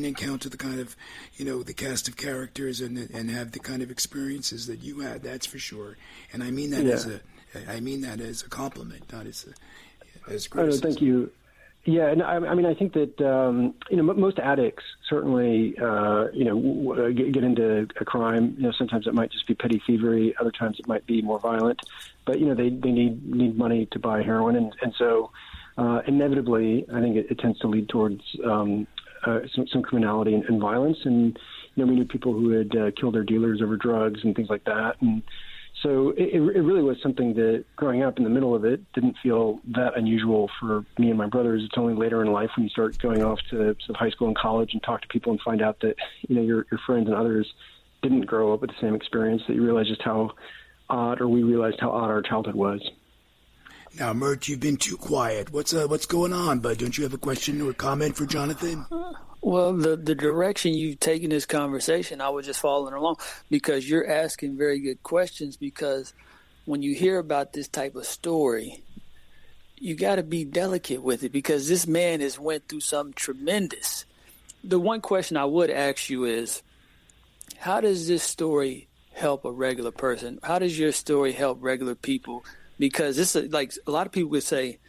encounter the kind of, the cast of characters and have the kind of experiences that you had. That's for sure. And I mean that as a compliment, not as criticism. Thank you. Yeah, and I mean, I think that most addicts certainly get into a crime. Sometimes it might just be petty thievery. Other times it might be more violent. But they need money to buy heroin, and so inevitably, I think it tends to lead towards some criminality and violence. And we knew people who had killed their dealers over drugs and things like that. And so it really was something that, growing up in the middle of it, didn't feel that unusual for me and my brothers. It's only later in life, when you start going off to sort of high school and college and talk to people and find out that your friends and others didn't grow up with the same experience, that you realize just how odd, or we realized how odd our childhood was. Now, Mert, you've been too quiet. What's going on, bud? Don't you have a question or a comment for Jonathan? Well, the direction you've taken this conversation, I was just following along, because you're asking very good questions. Because when you hear about this type of story, you got to be delicate with it, because this man has went through something tremendous. The one question I would ask you is, how does this story help a regular person? How does your story help regular people? Because this is like, a lot of people would say,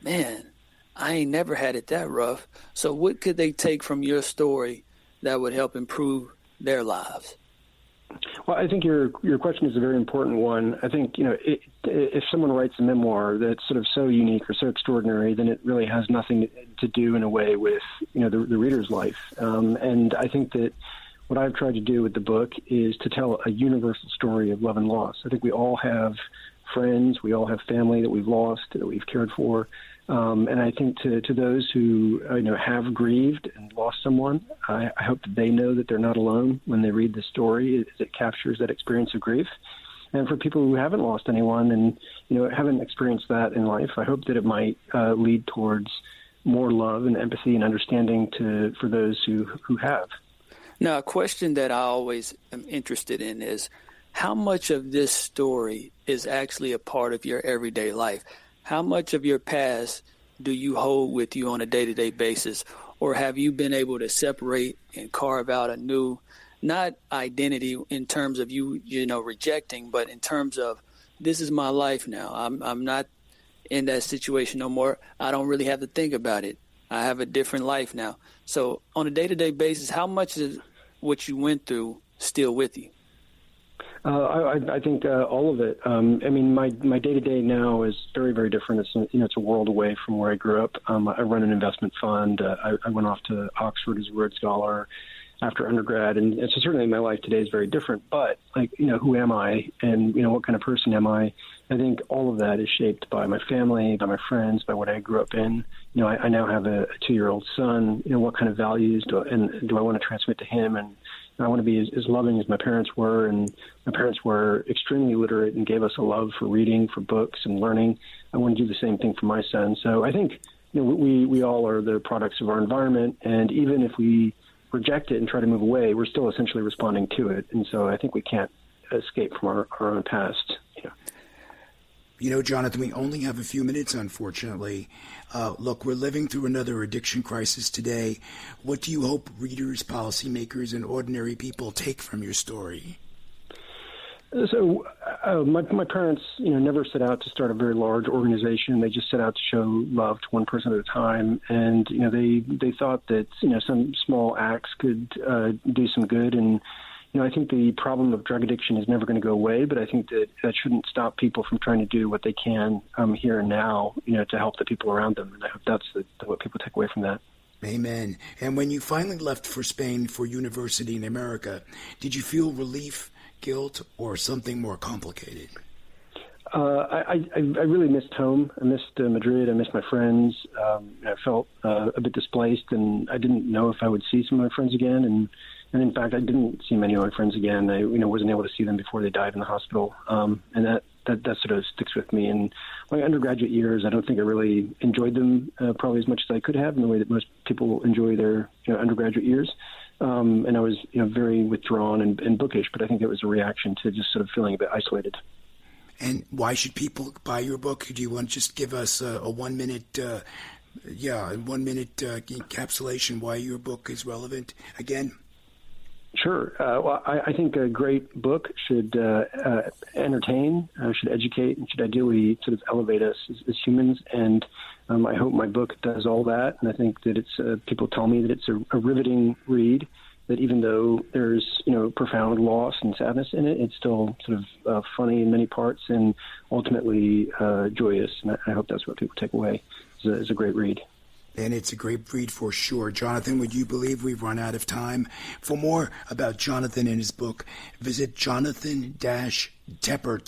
man, I ain't never had it that rough. So what could they take from your story that would help improve their lives? Well, I think your question is a very important one. I think, if someone writes a memoir that's sort of so unique or so extraordinary, then it really has nothing to do in a way with, the reader's life. And I think that what I've tried to do with the book is to tell a universal story of love and loss. I think we all have friends, we all have family that we've lost, that we've cared for. And I think to those who have grieved and lost someone, I hope that they know that they're not alone when they read the story. It captures that experience of grief. And for people who haven't lost anyone and haven't experienced that in life, I hope that it might lead towards more love and empathy and understanding for those who have. Now, a question that I always am interested in is, how much of this story is actually a part of your everyday life? How much of your past do you hold with you on a day-to-day basis? Or have you been able to separate and carve out a new, not identity in terms of you rejecting, but in terms of, this is my life now. I'm not in that situation no more. I don't really have to think about it. I have a different life now. So on a day-to-day basis, how much is what you went through still with you? I think all of it. I mean, my day-to-day now is very, very different. It's a world away from where I grew up. I run an investment fund. I went off to Oxford as a Rhodes Scholar after undergrad, and so certainly my life today is very different. But who am I, and what kind of person am I? I think all of that is shaped by my family, by my friends, by what I grew up in. I now have a 2-year-old son. What kind of values do I want to transmit to him? And I want to be as loving as my parents were, and my parents were extremely literate and gave us a love for reading, for books and learning. I want to do the same thing for my son. So I think we all are the products of our environment, and even if we reject it and try to move away, we're still essentially responding to it. And so I think we can't escape from our own past. Jonathan, we only have a few minutes, unfortunately. Look, we're living through another addiction crisis today. What do you hope readers, policymakers, and ordinary people take from your story? So my parents, never set out to start a very large organization. They just set out to show love to one person at a time. And, they thought that, some small acts could do some good. And, I think the problem of drug addiction is never going to go away, but I think that shouldn't stop people from trying to do what they can here and now, to help the people around them. And I hope that's what people take away from that. Amen. And when you finally left for Spain for university in America, did you feel relief, guilt, or something more complicated? I really missed home. I missed Madrid. I missed my friends. I felt a bit displaced, and I didn't know if I would see some of my friends again. And in fact, I didn't see many of my friends again. I wasn't able to see them before they died in the hospital. And that sort of sticks with me. And my undergraduate years, I don't think I really enjoyed them probably as much as I could have in the way that most people enjoy their undergraduate years. And I was very withdrawn and bookish, but I think it was a reaction to just sort of feeling a bit isolated. And why should people buy your book? Do you want to just give us a 1 minute, 1 minute encapsulation why your book is relevant again? Sure. Well, I think a great book should entertain, should educate, and should ideally sort of elevate us as humans. And I hope my book does all that. And I think that it's people tell me that it's a riveting read, that even though there's profound loss and sadness in it, it's still sort of funny in many parts and ultimately joyous. And I hope that's what people take away. It's a great read. And it's a great read for sure. Jonathan, would you believe we've run out of time? For more about Jonathan and his book, visit Jonathan-Tepper,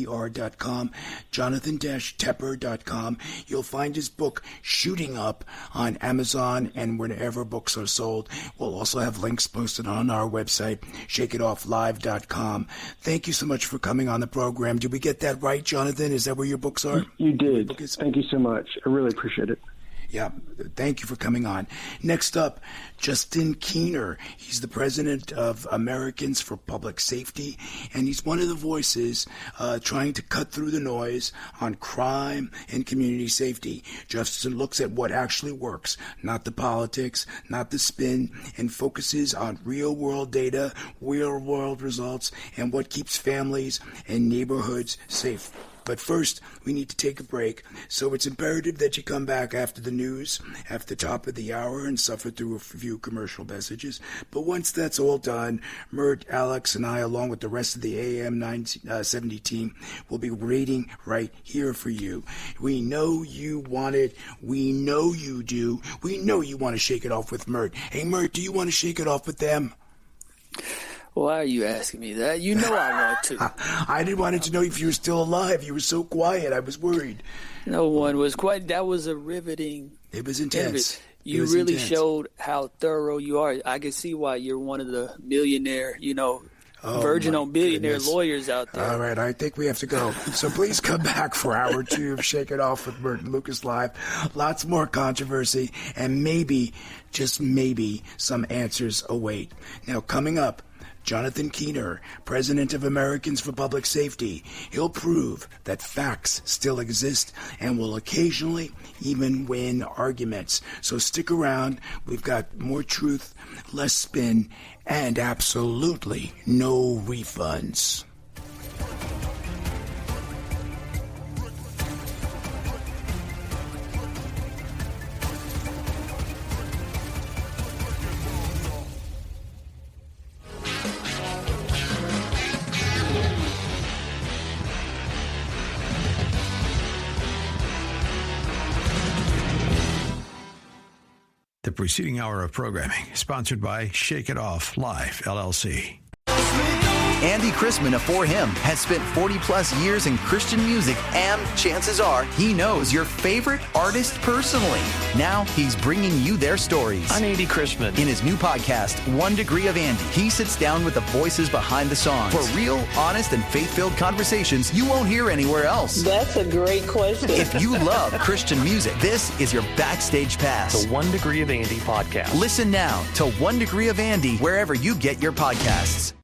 Tepper.com, Jonathan-Tepper.com. You'll find his book shooting up on Amazon and wherever books are sold. We'll also have links posted on our website, shakeitofflive.com. Thank you so much for coming on the program. Did we get that right, Jonathan? Is that where your books are? You did. Thank you so much. I really appreciate it. Yeah, thank you for coming on. Next up, Justin Keener. He's the president of Americans for Public Safety, and he's one of the voices trying to cut through the noise on crime and community safety. Justin looks at what actually works, not the politics, not the spin, and focuses on real-world data, real-world results, and what keeps families and neighborhoods safe. But first, we need to take a break, so it's imperative that you come back after the news, at the top of the hour, and suffer through a few commercial messages. But once that's all done, Mert, Alex, and I, along with the rest of the AM 970 team, will be waiting right here for you. We know you want it. We know you do. We know you want to shake it off with Mert. Hey, Mert, do you want to shake it off with them? Why are you asking me that? You know I want to. I didn't want to know if you were still alive. You were so quiet. I was worried. No one was quite. That was a riveting. It was intense. You really showed how thorough you are. I can see why you're one of the millionaire, virgin on billionaire lawyers out there. All right, I think we have to go. So please come back for hour 2 of Shake It Off with Mert and Lucas Live. Lots more controversy, and maybe, just maybe, some answers await. Now, coming up, Jonathan Keener, president of Americans for Public Safety. He'll prove that facts still exist and will occasionally even win arguments. So stick around. We've got more truth, less spin, and absolutely no refunds. The preceding hour of programming sponsored by Shake It Off Live, LLC. Andy Chrisman of For Him has spent 40-plus years in Christian music, and chances are he knows your favorite artist personally. Now he's bringing you their stories. I'm Andy Chrisman. In his new podcast, 1 Degree of Andy, he sits down with the voices behind the songs for real, honest, and faith-filled conversations you won't hear anywhere else. That's a great question. If you love Christian music, this is your backstage pass. The 1 Degree of Andy podcast. Listen now to 1 Degree of Andy wherever you get your podcasts.